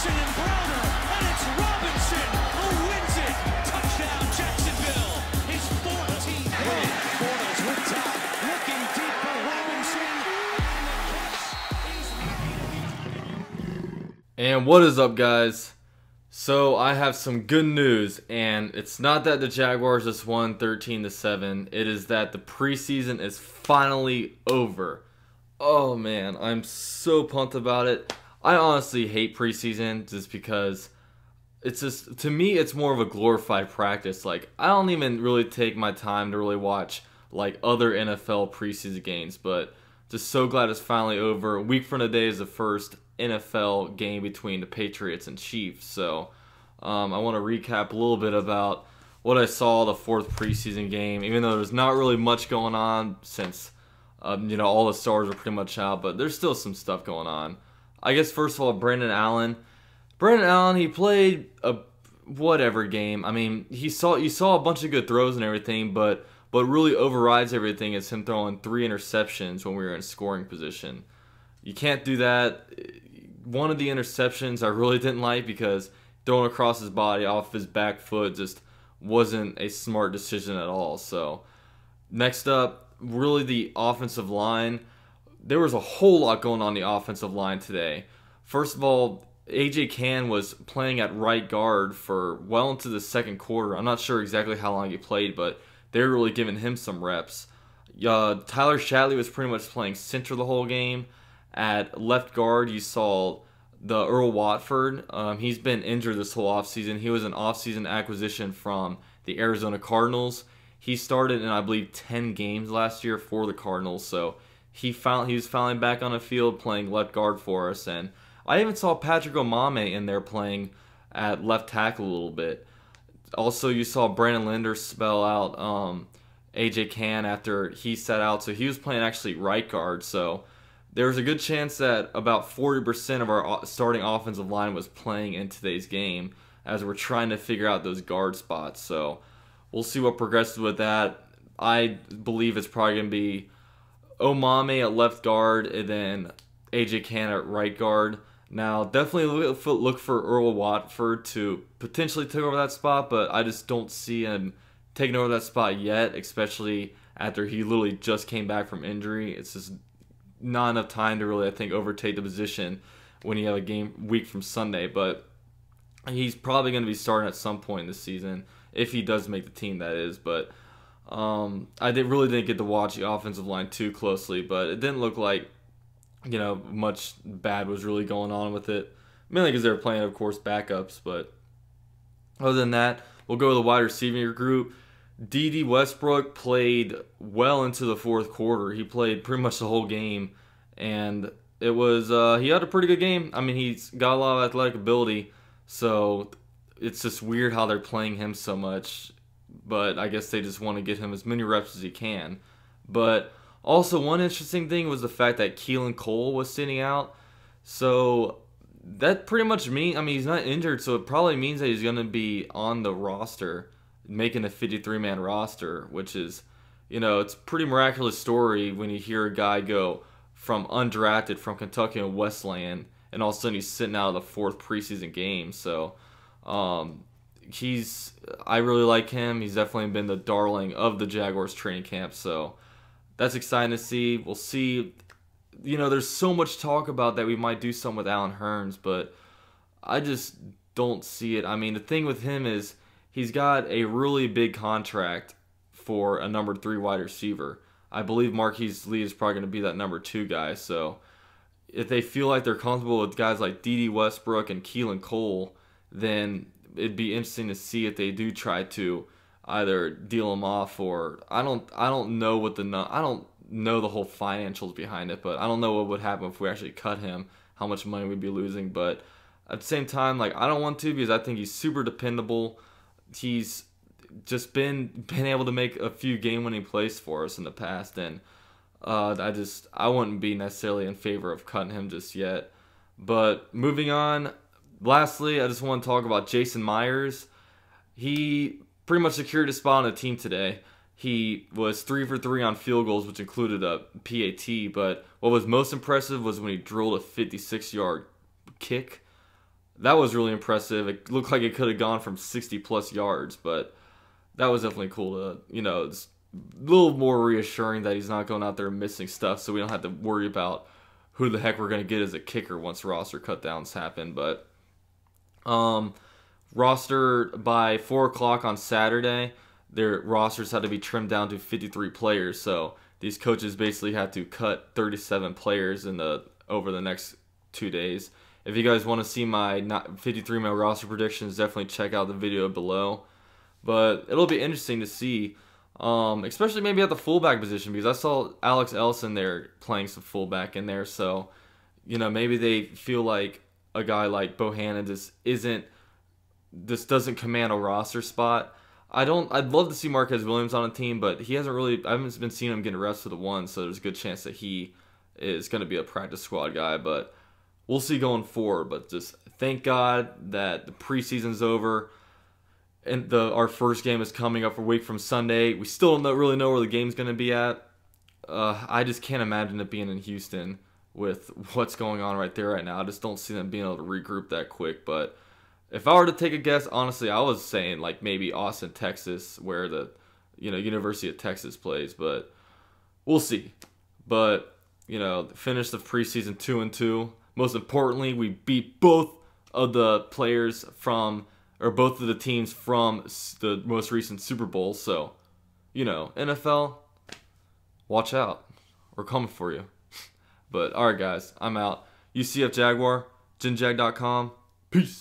Jackson and Browner, and it's Robinson who wins it. Touchdown, Jacksonville. His 14th win. Bortles with top, looking deep for Robinson. And what is up, guys? So I have some good news, and it's not that the Jaguars just won 13-7. It is that the preseason is finally over. Oh man, I'm so pumped about it. I honestly hate preseason just because it's just, to me, it's more of a glorified practice. Like, I don't even really take my time to really watch like other NFL preseason games, but just so glad it's finally over. A week from today is the first NFL game between the Patriots and Chiefs. So I want to recap a little bit about what I saw the fourth preseason game, even though there's not really much going on since all the stars are pretty much out, but there's still some stuff going on. I guess first of all, Brandon Allen, he played a whatever game. I mean, you saw a bunch of good throws and everything, but what really overrides everything is him throwing 3 interceptions when we were in scoring position. You can't do that. One of the interceptions I really didn't like because throwing across his body off his back foot just wasn't a smart decision at all. So next up, really the offensive line. There was a whole lot going on the offensive line today. First of all, A.J. Cann was playing at right guard for well into the second quarter. I'm not sure exactly how long he played, but they were really giving him some reps. Tyler Shatley was pretty much playing center the whole game. At left guard, you saw the Earl Watford. He's been injured this whole offseason. He was an offseason acquisition from the Arizona Cardinals. He started in, I believe, 10 games last year for the Cardinals, so he was finally back on the field playing left guard for us. And I even saw Patrick Omameh in there playing at left tackle a little bit. Also, you saw Brandon Linder spell out A.J. Cann after he sat out, so he was playing actually right guard. So there was a good chance that about 40% of our starting offensive line was playing in today's game as we're trying to figure out those guard spots. So we'll see what progresses with that. I believe it's probably going to be Omameh at left guard and then A.J. Cann at right guard. Now, definitely look for Earl Watford to potentially take over that spot, but I just don't see him taking over that spot yet, especially after he literally just came back from injury. It's just not enough time to really, I think, overtake the position when you have a game week from Sunday. But he's probably going to be starting at some point this season, if he does make the team, that is. But I really didn't get to watch the offensive line too closely, but it didn't look like much bad was really going on with it. Mainly because they were playing, of course, backups. But other than that, we'll go to the wide receiver group. D.D. Westbrook played well into the fourth quarter. He played pretty much the whole game, and it was he had a pretty good game. I mean, he's got a lot of athletic ability, so it's just weird how they're playing him so much. But I guess they just want to get him as many reps as he can. But also, one interesting thing was the fact that Keelan Cole was sitting out. So that pretty much means, I mean, he's not injured, so it probably means that he's going to be on the roster, making a 53-man roster, which is, it's a pretty miraculous story when you hear a guy go from undrafted from Kentucky and Wesleyan, and all of a sudden he's sitting out of the fourth preseason game. So I really like him. He's definitely been the darling of the Jaguars training camp, so that's exciting to see. We'll see. There's so much talk about that we might do something with Allen Hurns, but I just don't see it. I mean, the thing with him is he's got a really big contract for a number 3 wide receiver. I believe Marquise Lee is probably going to be that number 2 guy. So if they feel like they're comfortable with guys like D.D. Westbrook and Keelan Cole, then it'd be interesting to see if they do try to either deal him off, or I don't know the whole financials behind it, but I don't know what would happen if we actually cut him, how much money we'd be losing. But at the same time, I don't want to, because I think he's super dependable. He's just been able to make a few game-winning plays for us in the past, and I wouldn't be necessarily in favor of cutting him just yet. But moving on, lastly, I just want to talk about Jason Myers. He pretty much secured his spot on the team today. He was 3 for 3 on field goals, which included a PAT, but what was most impressive was when he drilled a 56-yard kick. that was really impressive. It looked like it could have gone from 60 plus yards, but that was definitely cool to, it's a little more reassuring that he's not going out there missing stuff, so we don't have to worry about who the heck we're going to get as a kicker once roster cutdowns happen. But roster by 4 o'clock on Saturday, their rosters had to be trimmed down to 53 players, so these coaches basically had to cut 37 players over the next 2 days. If you guys want to see my 53-man roster predictions, definitely check out the video below. But it'll be interesting to see, especially maybe at the fullback position, because I saw Alex Ellison there playing some fullback in there. So, maybe they feel like a guy like Bohannon just doesn't command a roster spot. I'd love to see Marquez Williams on a team, but I haven't been seeing him getting reps for the one, so there's a good chance that he is going to be a practice squad guy. But we'll see going forward. But just thank God that the preseason's over. And our first game is coming up a week from Sunday. We still don't really know where the game's going to be at. I just can't imagine it being in Houston with what's going on right there right now. I just don't see them being able to regroup that quick. But if I were to take a guess, honestly, I was saying like maybe Austin, Texas, where the University of Texas plays. But we'll see. But finish the preseason 2-2. Most importantly, we beat both of the players both of the teams from the most recent Super Bowl. So, NFL, watch out. We're coming for you. But, alright guys, I'm out. UCF Jaguar, GenJag.com. Peace.